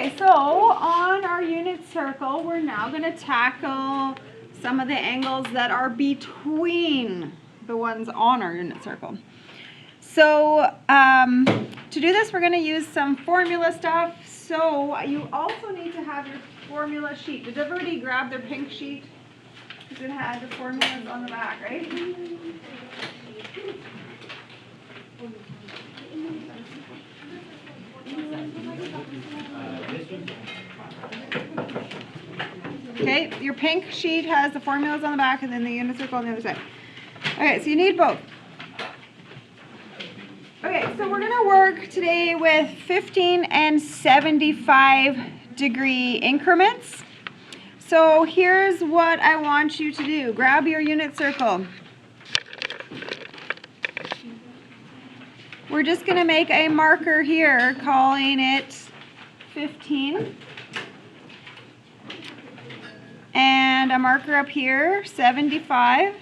Okay, so on our unit circle, we're now going to tackle some of the angles that are between the ones on our unit circle. So to do this, we're going to use some formula stuff. So you also need to have your formula sheet. Did everybody grab their pink sheet? Because it had the formulas on the back, right? Okay, your pink sheet has the formulas on the back and then the unit circle on the other side. Okay, so you need both. Okay, so we're going to work today with 15 and 75 degree increments. So here's what I want you to do. Grab your unit circle. We're just going to make a marker here calling it 15. And a marker up here, 75.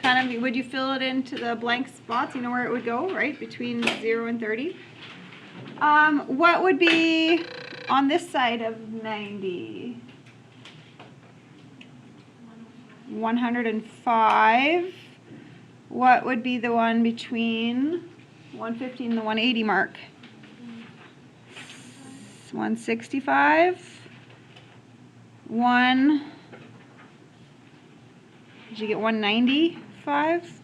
Kind of, would you fill it into the blank spots? You know where it would go, right? Between 0 and 30. What would be on this side of 90? 105. What would be the one between 150 and the 180 mark? 165. Did you get 195?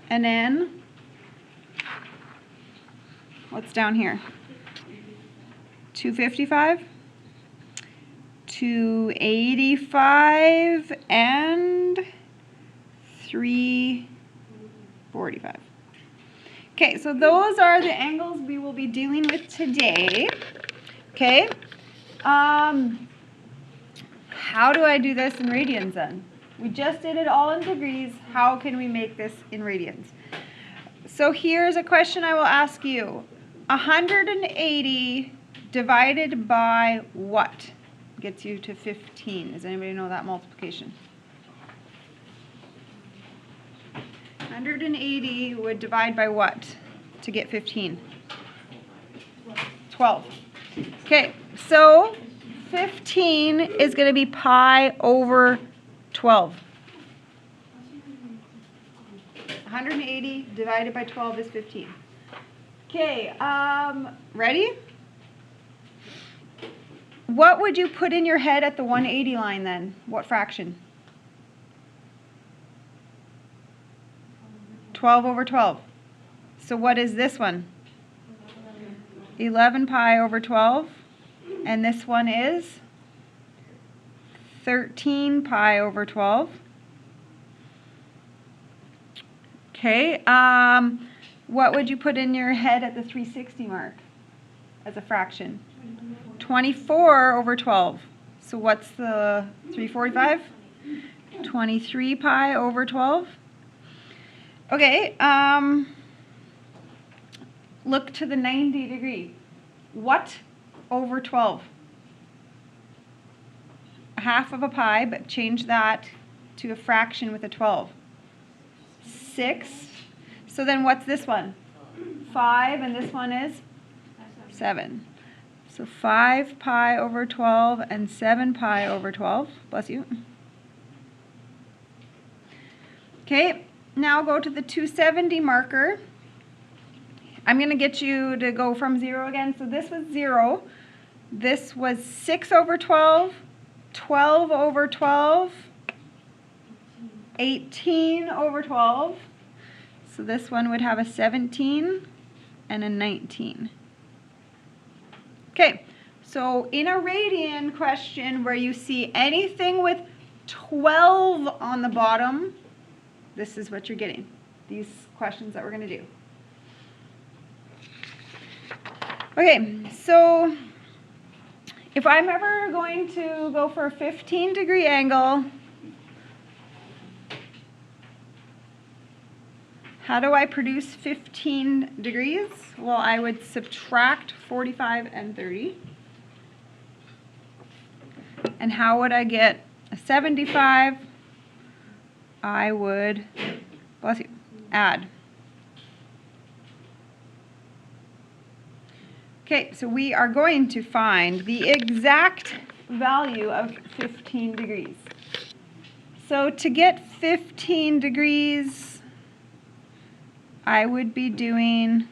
And then, what's down here? 255, 285, and 345. Okay, so those are the angles we will be dealing with today. Okay. How do I do this in radians then? We just did it all in degrees. How can we make this in radians? So here's a question I will ask you. 180 divided by what gets you to 15? Does anybody know that multiplication? 180 would divide by what to get 15? 12. Okay, so 15 is going to be pi over 12. 180 divided by 12 is 15. Okay, ready? What would you put in your head at the 180 line then? What fraction? 12 over 12. So what is this one? 11 pi over 12. And this one is 13 pi over 12. Okay, what would you put in your head at the 360 mark as a fraction? 24 over 12. So what's the 345? 23 pi over 12. Okay, look to the 90 degree. What over 12? Half of a pi, but change that to a fraction with a 12. 6. So then what's this one? 5, and this one is 7. So 5 pi over 12 and 7 pi over 12. Bless you. Okay, now go to the 270 marker. I'm going to get you to go from 0 again. So this was 0. This was 6 over 12, 12 over 12, 18 over 12. So this one would have a 17 and a 19. Okay, so in a radian question where you see anything with 12 on the bottom, this is what you're getting. These questions that we're going to do. Okay, so if I'm ever going to go for a 15 degree angle, how do I produce 15 degrees? Well, I would subtract 45 and 30. And how would I get a 75? I would, bless you, add. Okay, so we are going to find the exact value of 15 degrees. So to get 15 degrees, I would be doing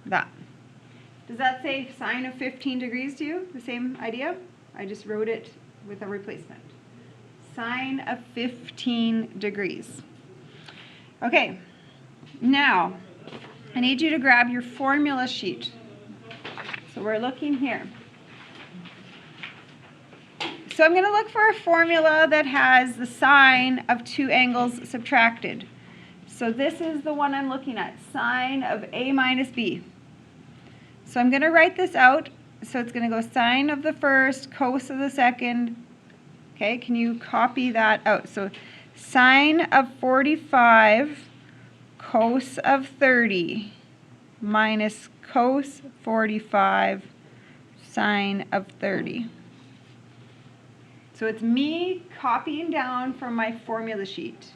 that. Does that say sine of 15 degrees to you? The same idea? I just wrote it with a replacement. Sine of 15 degrees. Okay, now I need you to grab your formula sheet. So we're looking here. So I'm going to look for a formula that has the sine of two angles subtracted. So this is the one I'm looking at, sine of A minus B. So I'm going to write this out. So it's going to go sine of the first, cos of the second. Okay, can you copy that out? So sine of 45 cos of 30 minus cos 45 sine of 30. So it's me copying down from my formula sheet.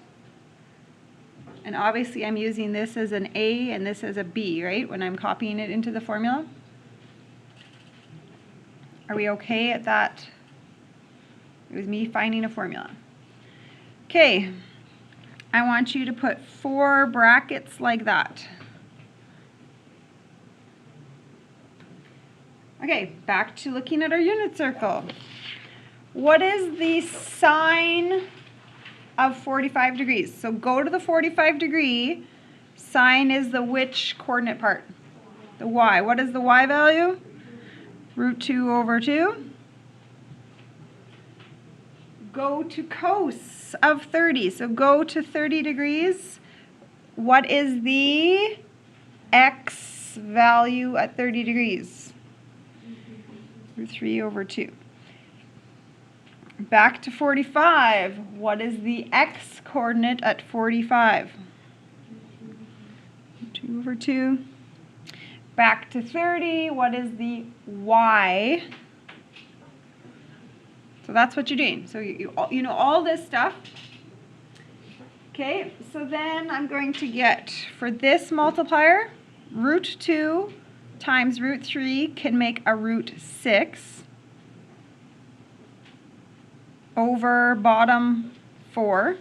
And obviously I'm using this as an A and this as a B, right? When I'm copying it into the formula. Are we okay at that? It was me finding a formula. Okay. I want you to put 4 brackets like that. Okay, back to looking at our unit circle. What is the sine of 45 degrees? So go to the 45 degree. Sine is the which coordinate part? The y. What is the y value? Root 2 over 2. Go to cos of 30. So go to 30 degrees. What is the x value at 30 degrees? Root 3 over 2. Back to 45. What is the x coordinate at 45? 2 over 2. Back to 30. What is the y? So that's what you're doing. So you know all this stuff. Okay, so then I'm going to get, for this multiplier, root 2 times root 3 can make a root 6 over bottom 4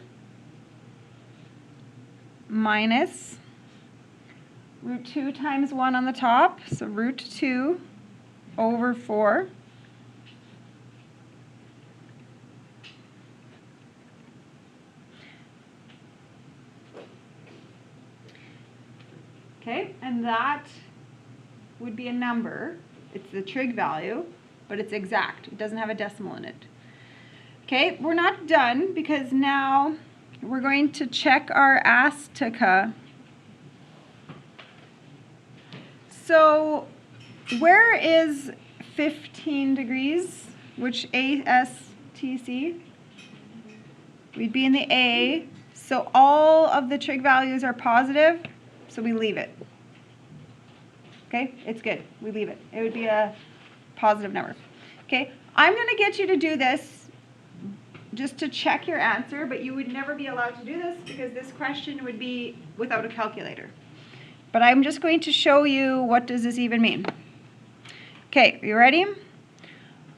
minus root 2 times 1 on the top, so root 2 over 4. Okay, and that would be a number. It's the trig value, but it's exact. It doesn't have a decimal in it. Okay, we're not done because now we're going to check our astica. So where is 15 degrees, which ASTC? We'd be in the A. So all of the trig values are positive, so we leave it. Okay, it's good. We leave it. It would be a positive number. Okay, I'm going to get you to do this just to check your answer, but you would never be allowed to do this because this question would be without a calculator. But I'm just going to show you what does this even mean. Okay, you ready?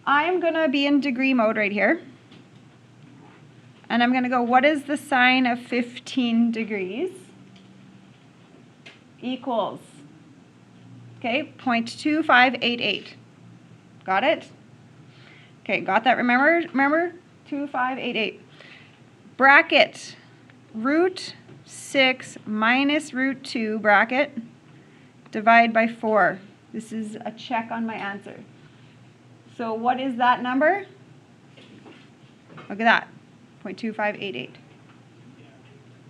I'm going to be in degree mode right here. And I'm going to go, what is the sine of 15 degrees? Equals, okay, 0.2588. Got it? Okay, got that? Remember? 2588. Bracket, root 6 minus root 2, bracket, divide by 4. This is a check on my answer. So what is that number? Look at that, 0.2588.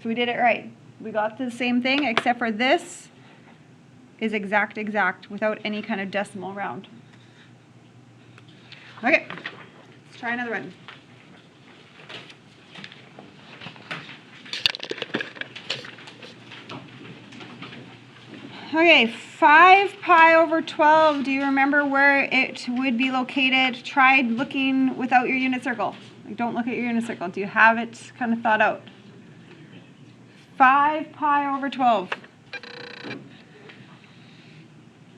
So we did it right. We got the same thing, except for this is exact without any kind of decimal round. Okay, let's try another one. Okay, 5 pi over 12. Do you remember where it would be located? Try looking without your unit circle. Like, don't look at your unit circle. Do you have it kind of thought out? 5 pi over 12.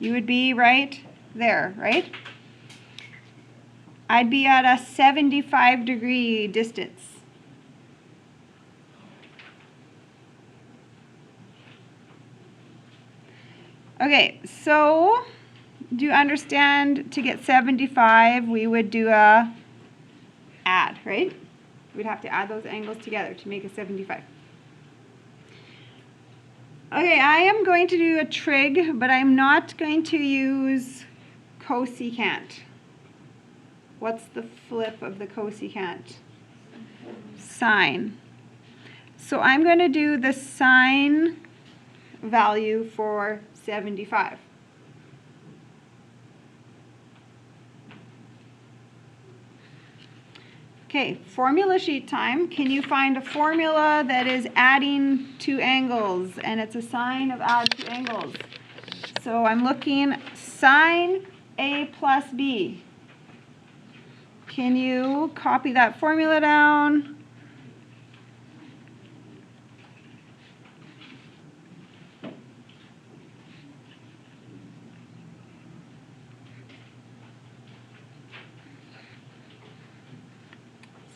You would be right there, right? I'd be at a 75-degree distance. Okay, so do you understand to get 75, we would do a add, right? We'd have to add those angles together to make a 75. Okay, I am going to do a trig, but I'm not going to use cosecant. What's the flip of the cosecant? Sine. So I'm going to do the sine value for 75. Okay, formula sheet time. Can you find a formula that is adding two angles and it's a sine of add two angles? So I'm looking sine A plus B. Can you copy that formula down?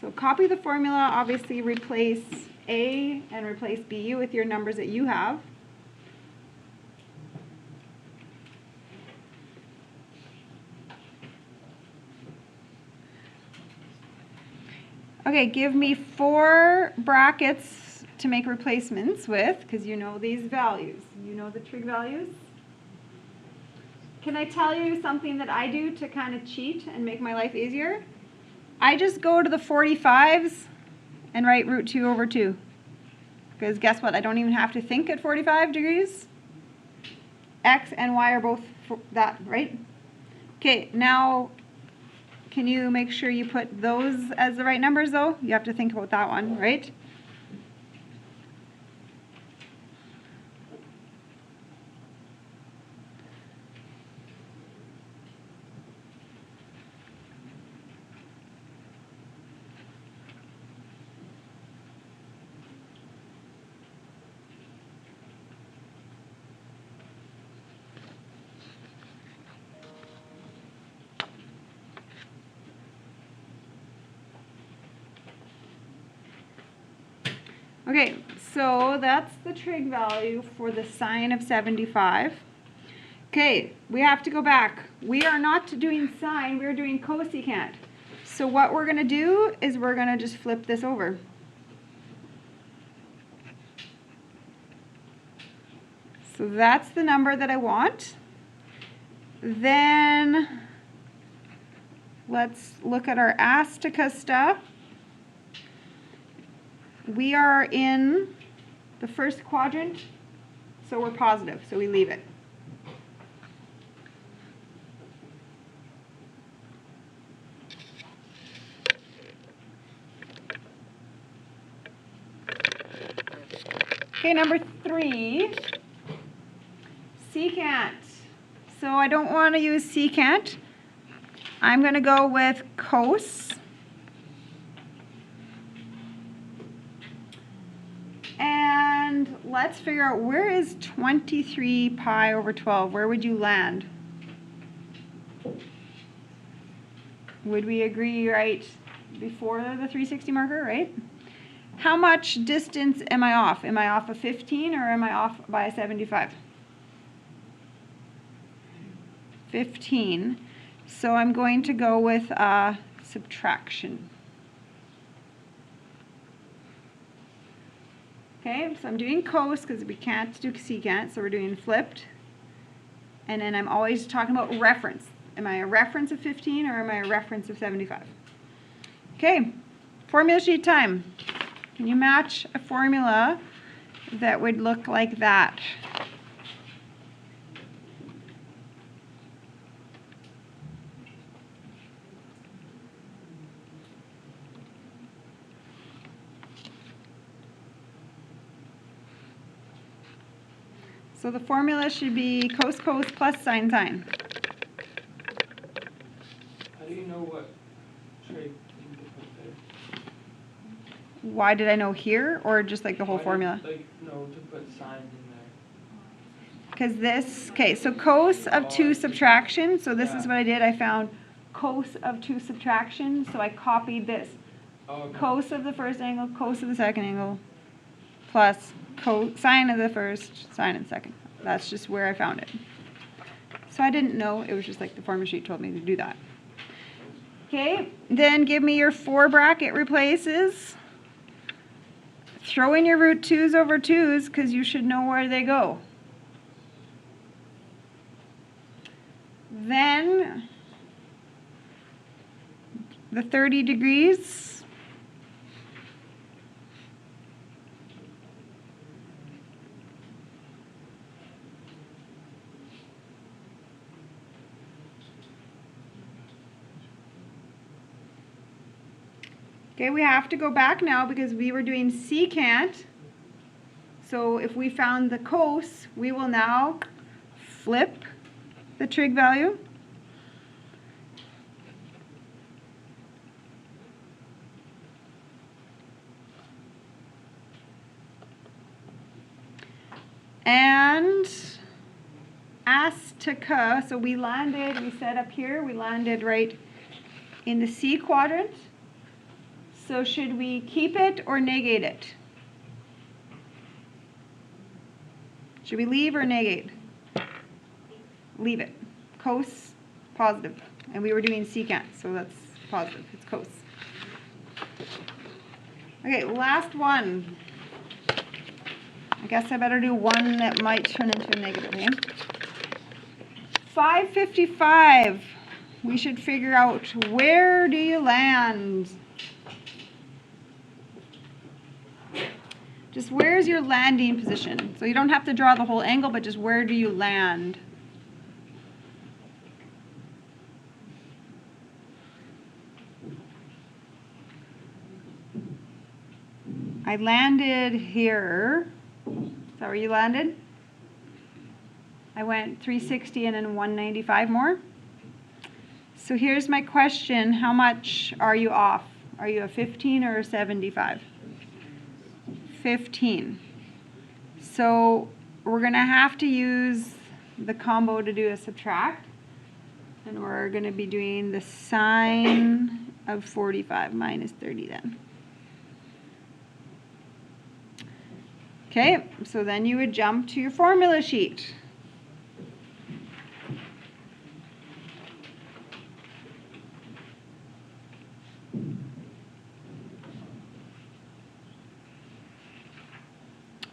So copy the formula, obviously replace A and replace B with your numbers that you have. Okay, give me 4 brackets to make replacements with, because you know these values. You know the trig values. Can I tell you something that I do to kind of cheat and make my life easier? I just go to the 45s and write root 2 over 2. Because guess what? I don't even have to think at 45 degrees. X and Y are both that, right? Okay, now can you make sure you put those as the right numbers though? You have to think about that one, right? Okay, so that's the trig value for the sine of 75. Okay, we have to go back. We are not doing sine, we're doing cosecant. So what we're going to do is we're going to just flip this over. So that's the number that I want. Then let's look at our Astica stuff. We are in the first quadrant, so we're positive, so we leave it. Okay, number 3, secant. So I don't want to use secant. I'm going to go with cos. And let's figure out, where is 23 pi over 12? Where would you land? Would we agree right before the 360 marker, right? How much distance am I off? Am I off a 15 or am I off by a 75? 15. So I'm going to go with subtraction. Okay, so I'm doing cos because we can't do secant, so we're doing flipped. And then I'm always talking about reference. Am I a reference of 15 or am I a reference of 75? Okay, formula sheet time. Can you match a formula that would look like that? So the formula should be cos cos plus sine sine. How do you know what trig you can put there? Why did I know here, or just like the whole formula? Like, no, to put signs in there. Because this, okay, so cos of 2 subtraction. So this is what I did. I found cos of 2 subtraction. So I copied this. Okay. Cos of the first angle, cos of the second angle, plus sine of the first, sine of the second. That's just where I found it. So I didn't know. It was just like the formula sheet told me to do that. Okay, then give me your 4 bracket replaces. Throw in your root 2's over 2's because you should know where they go. Then the 30 degrees. Okay, we have to go back now because we were doing secant. So if we found the cos, we will now flip the trig value. And astica, so we said up here, we landed right in the C quadrant. So should we keep it or negate it? Should we leave or negate? Leave it. Cos, positive. And we were doing secant, so that's positive. It's cos. Okay, last one. I guess I better do one that might turn into a negative, eh? 555. We should figure out, where do you land? Just where's your landing position? So you don't have to draw the whole angle, but just where do you land? I landed here. Is that where you landed? I went 360 and then 195 more. So here's my question. How much are you off? Are you a 15 or a 75? 15. So we're going to have to use the combo to do a subtract. And we're going to be doing the sine of 45 minus 30 then. Okay, so then you would jump to your formula sheet.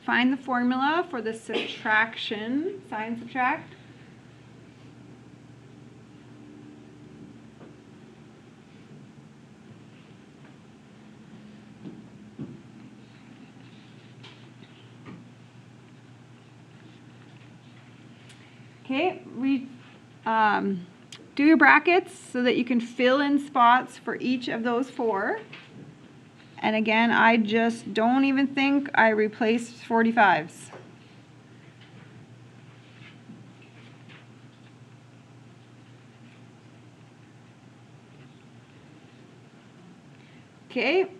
Find the formula for the subtraction, sine subtract. Okay, do your brackets so that you can fill in spots for each of those 4. And again, I just don't even think I replaced 45s. Okay,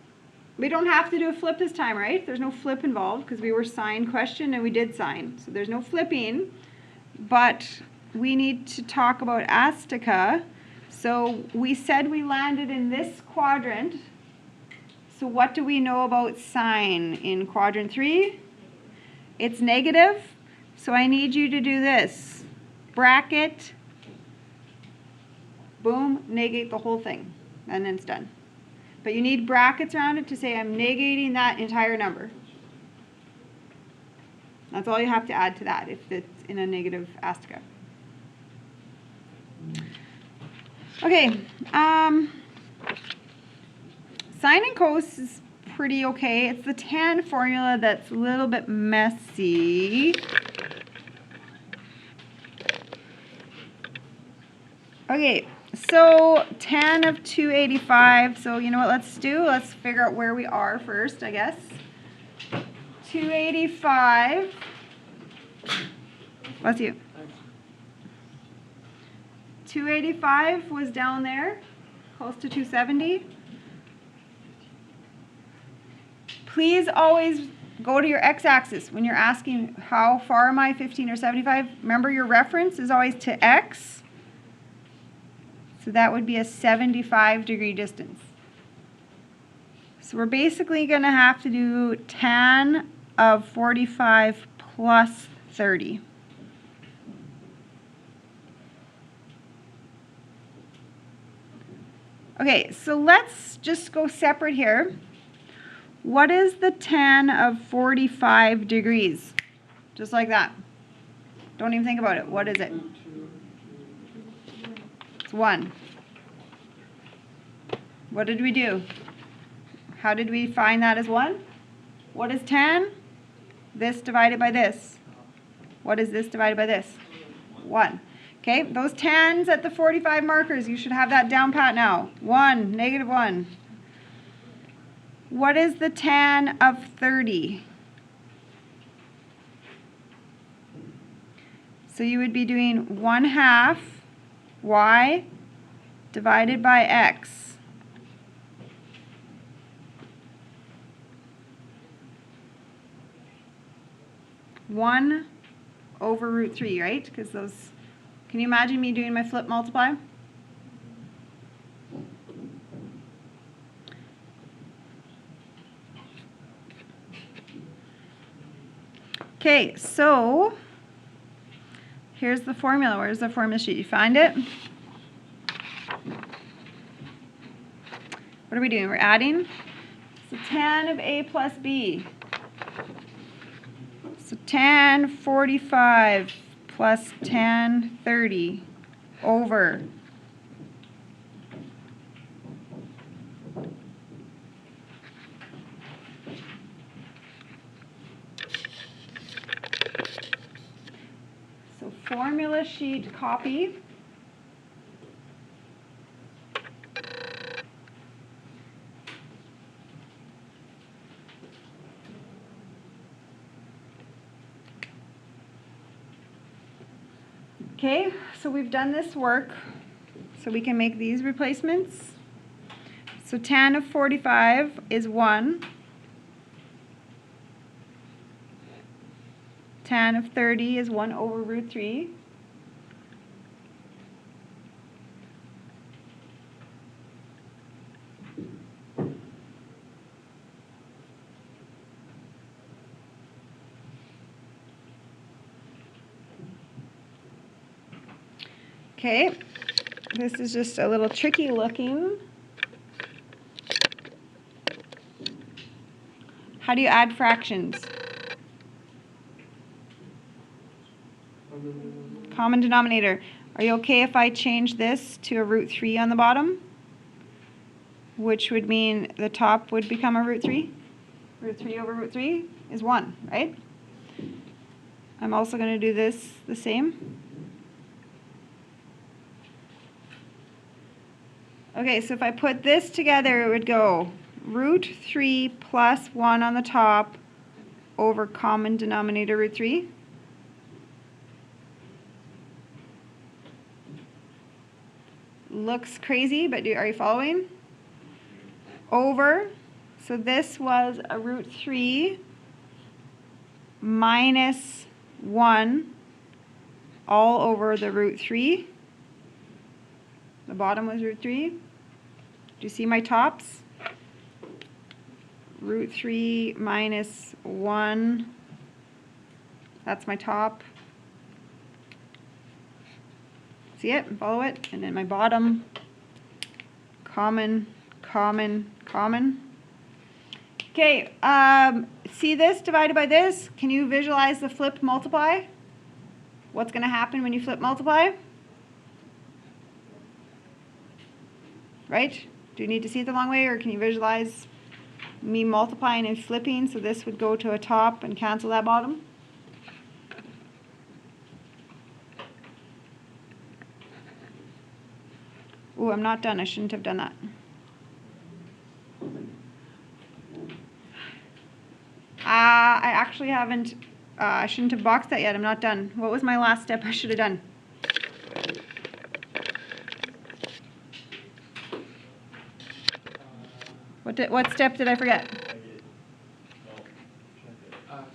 we don't have to do a flip this time, right? There's no flip involved because we were sine question and we did sine. So there's no flipping, but we need to talk about astica. So we said we landed in this quadrant. So what do we know about sine in quadrant 3? It's negative. So I need you to do this. Bracket, boom, negate the whole thing. And then it's done. But you need brackets around it to say I'm negating that entire number. That's all you have to add to that if it's in a negative astica. Okay. Sine and cos is pretty okay. It's the tan formula that's a little bit messy. Okay, so tan of 285. So you know what let's do? Let's figure out where we are first, I guess. 285. Bless you. 285 was down there, close to 270. Please always go to your x-axis. When you're asking how far am I, 15 or 75, remember your reference is always to x. So that would be a 75-degree distance. So we're basically going to have to do tan of 45 plus 30. Okay, so let's just go separate here. What is the tan of 45 degrees? Just like that. Don't even think about it. What is it? It's 1. What did we do? How did we find that as 1? What is tan? This divided by this. What is this divided by this? 1. Okay, those tans at the 45 markers, you should have that down pat now. 1, negative 1. What is the tan of 30? So you would be doing 1/2 y divided by x. One over root 3, right? Because those, can you imagine me doing my flip multiply? Okay, so here's the formula. Where's the formula sheet? You find it? What are we doing? We're adding. So tan of a plus b. So tan 45 plus tan 30 over formula sheet copy. Okay, so we've done this work, so we can make these replacements. So tan of 45 is 1. Tan of 30 is 1 over root 3. Okay, this is just a little tricky looking. How do you add fractions? Common denominator. Are you okay if I change this to a root 3 on the bottom? Which would mean the top would become a root 3. Root 3 over root 3 is 1, right? I'm also going to do this the same. Okay, so if I put this together, it would go root 3 plus 1 on the top over common denominator root 3. Looks crazy, but are you following? Over, so this was a root 3 minus 1 all over the root 3. The bottom was root 3. Do you see my tops? Root 3 minus 1. That's my top. See it? Follow it? And then my bottom. Common, common, common. Okay, see this divided by this? Can you visualize the flipped multiply? What's going to happen when you flip multiply? Right? Do you need to see it the long way, or can you visualize me multiplying and flipping, so this would go to a top and cancel that bottom? Oh, I'm not done. I shouldn't have done that. I actually haven't, I shouldn't have boxed that yet. I'm not done. What was my last step I should have done? What step did I forget?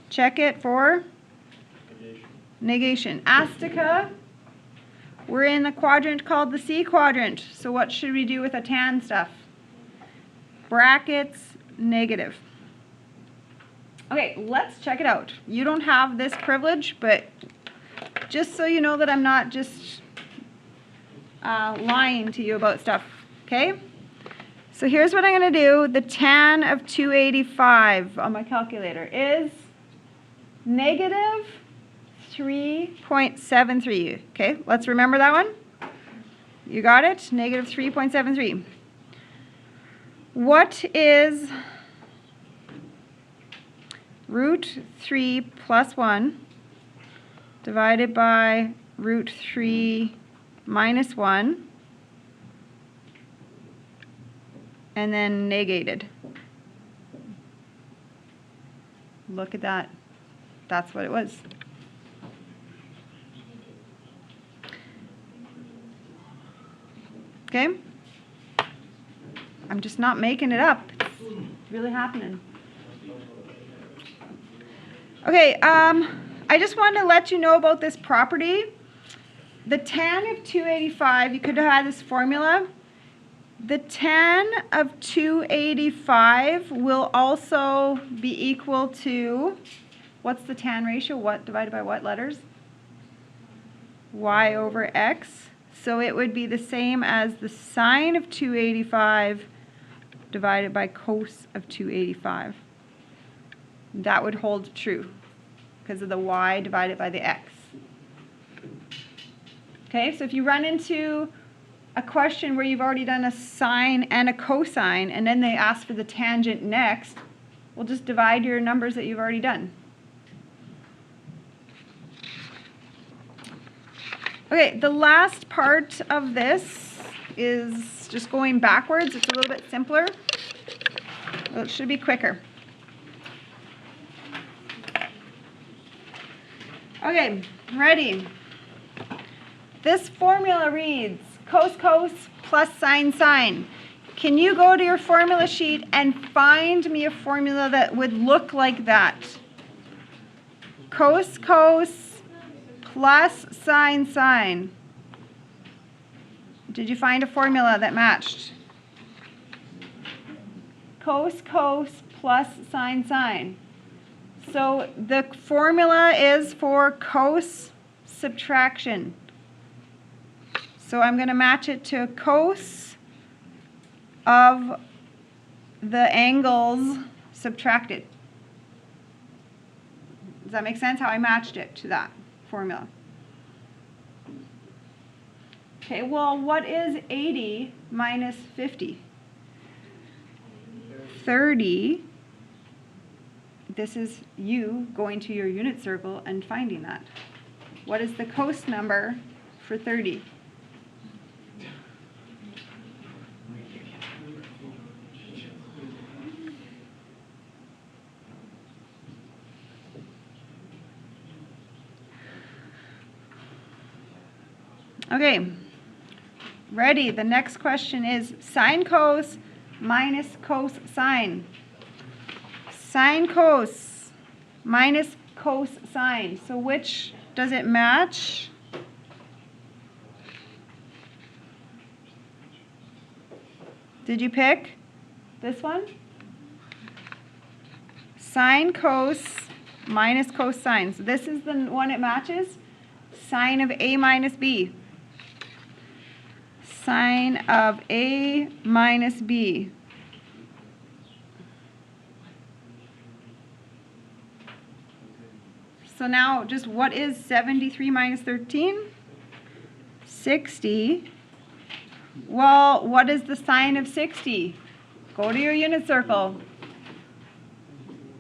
Check it for negation. Astica, we're in the quadrant called the C quadrant. So what should we do with the tan stuff? Brackets, negative. Okay, let's check it out. You don't have this privilege, but just so you know that I'm not just lying to you about stuff, okay? So here's what I'm going to do. The tan of 285 on my calculator is negative 3.73. Okay, let's remember that one. You got it? Negative 3.73. What is root 3 plus 1 divided by root 3 minus 1 and then negated? Look at that. That's what it was. Okay? I'm just not making it up. It's really happening. Okay, I just wanted to let you know about this property. The tan of 285, you could have had this formula. The tan of 285 will also be equal to, what's the tan ratio? What divided by what letters? Y over X. So it would be the same as the sine of 285 divided by cos of 285. That would hold true because of the y divided by the x. Okay, so if you run into a question where you've already done a sine and a cosine and then they ask for the tangent next, we'll just divide your numbers that you've already done. Okay, the last part of this is just going backwards. It's a little bit simpler. Well, it should be quicker. Okay, ready? This formula reads cos cos plus sine sine. Can you go to your formula sheet and find me a formula that would look like that? Cos cos plus sine sine. Did you find a formula that matched? Cos cos plus sine sine. So the formula is for cos subtraction. So I'm going to match it to cos of the angles subtracted. Does that make sense how I matched it to that formula? Okay, well, what is 80 minus 50? 30. This is you going to your unit circle and finding that. What is the cos number for 30? Okay, ready? The next question is sine cos minus cos sine. Sine cos minus cos sine. So which does it match? Did you pick this one? Sine cos minus cos sine. So this is the one it matches. Sine of A minus B. Sine of A minus B. So now just what is 73 minus 13? 60. Well, what is the sine of 60? Go to your unit circle.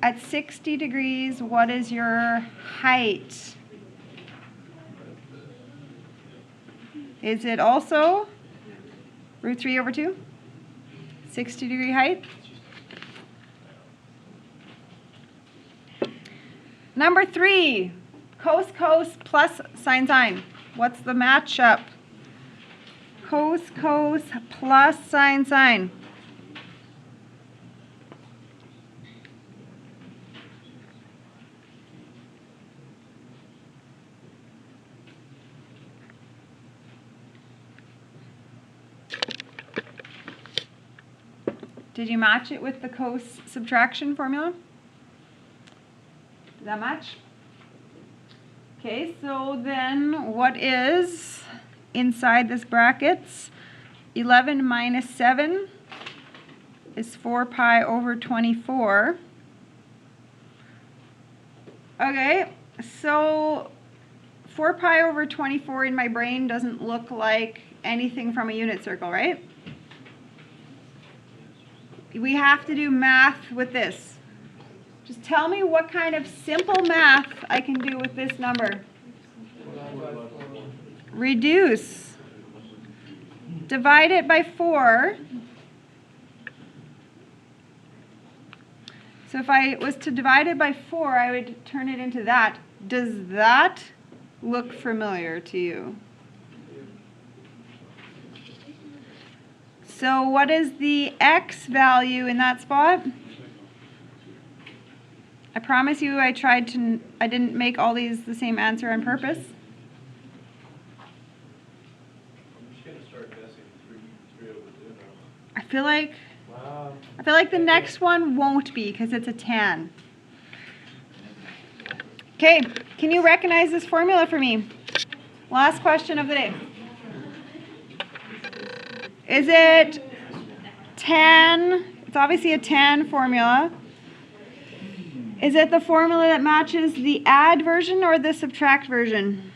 At 60 degrees, what is your height? Is it also root 3 over 2? 60 degree height? Number 3, cos cos plus sine sine. What's the matchup? Cos cos plus sine sine. Did you match it with the subtraction formula? Did that match? Okay, so then what is inside this brackets? 11 minus 7 is 4 pi over 24. Okay, so 4 pi over 24 in my brain doesn't look like anything from a unit circle, right? We have to do math with this. Just tell me what kind of simple math I can do with this number. Reduce. Divide it by 4. So if I was to divide it by 4, I would turn it into that. Does that look familiar to you? So what is the x value in that spot? I promise you I didn't make all these the same answer on purpose. I'm just gonna start guessing 3 over 2 now. I feel like Wow. the next one won't be because it's a 10. Okay, can you recognize this formula for me? Last question of the day. Is it 10? It's obviously a 10 formula. Is it the formula that matches the add version or the subtract version?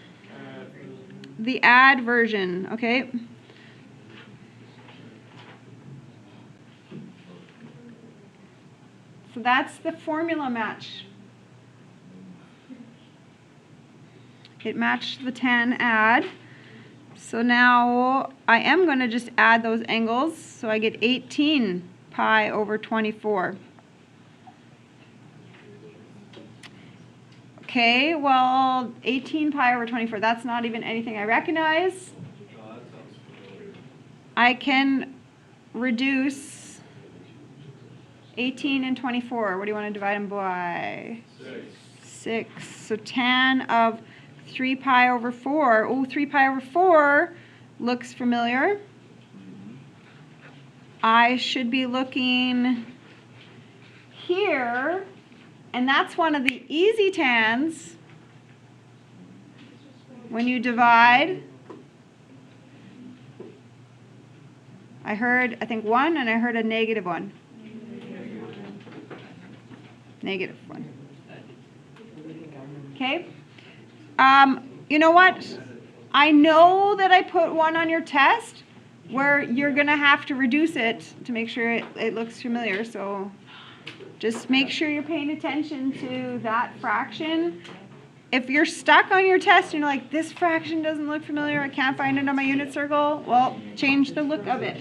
The add version, okay. So that's the formula match. It matched the 10 add. So now I am going to just add those angles. So I get 18 pi over 24. Okay, well, 18 pi over 24, that's not even anything I recognize. Oh, that sounds familiar. I can reduce 18 and 24. What do you want to divide them by? 6. So tan of 3 pi over 4. Oh, 3 pi over 4 looks familiar. I should be looking here, and that's one of the easy tans. When you divide, I heard, I think 1, and I heard a negative 1. Negative 1. Okay? You know what? I know that I put 1 on your test where you're going to have to reduce it to make sure it looks familiar. So just make sure you're paying attention to that fraction. If you're stuck on your test and you're like, this fraction doesn't look familiar, I can't find it on my unit circle, well, change the look of it.